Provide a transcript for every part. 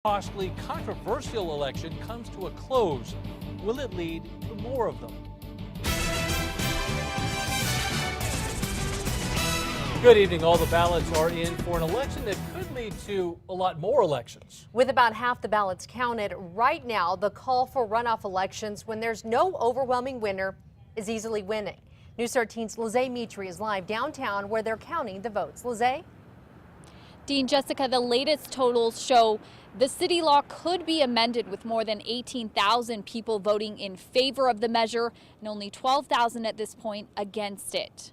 Costly, controversial election comes to a close. Will it lead to more of them? Good evening. All the ballots are in for an election that could lead to a lot more elections. With about half the ballots counted right now, the call for runoff elections when there's no overwhelming winner is easily winning. News 13's Lizzie Mitri is live downtown where they're counting the votes. Lizzie? Dean, Jessica, the latest totals show the city law could be amended with more than 18,000 people voting in favor of the measure and only 12,000 at this point against it.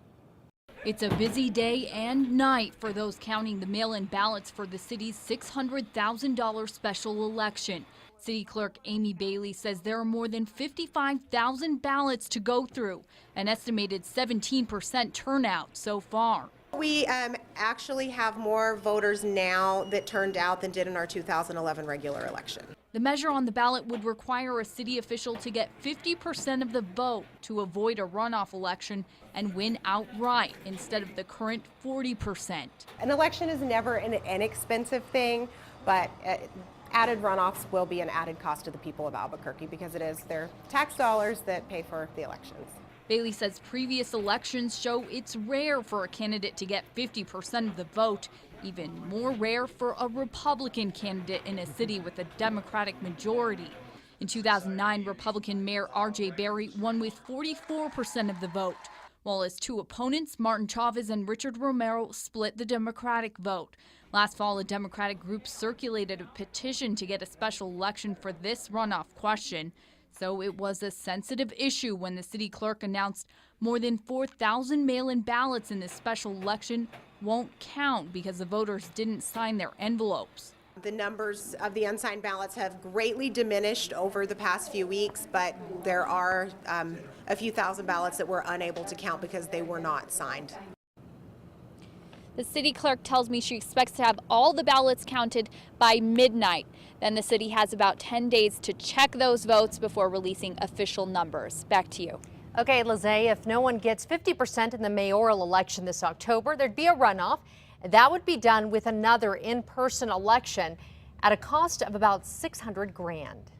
It's a busy day and night for those counting the mail-in ballots for the city's $600,000 special election. City Clerk Amy Bailey says there are more than 55,000 ballots to go through, an estimated 17% turnout so far. We actually have more voters now that turned out than did in our 2011 regular election. The measure on the ballot would require a city official to get 50% of the vote to avoid a runoff election and win outright instead of the current 40%. An election is never an inexpensive thing, but added runoffs will be an added cost to the people of Albuquerque because it is their tax dollars that pay for the elections. Bailey says previous elections show it's rare for a candidate to get 50% of the vote, even more rare for a Republican candidate in a city with a Democratic majority. In 2009, Republican Mayor R.J. Berry won with 44% of the vote, while his two opponents, Martin Chavez and Richard Romero, split the Democratic vote. Last fall, a Democratic group circulated a petition to get a special election for this runoff question. So it was a sensitive issue when the city clerk announced more than 4,000 mail-in ballots in this special election won't count because the voters didn't sign their envelopes. The numbers of the unsigned ballots have greatly diminished over the past few weeks, but there are a few thousand ballots that we're unable to count because they were not signed. The city clerk tells me she expects to have all the ballots counted by midnight. Then the city has about 10 days to check those votes before releasing official numbers. Back to you. Okay, Lizzie, if no one gets 50% in the mayoral election this October, there'd be a runoff. That would be done with another in-person election at a cost of about $600 grand.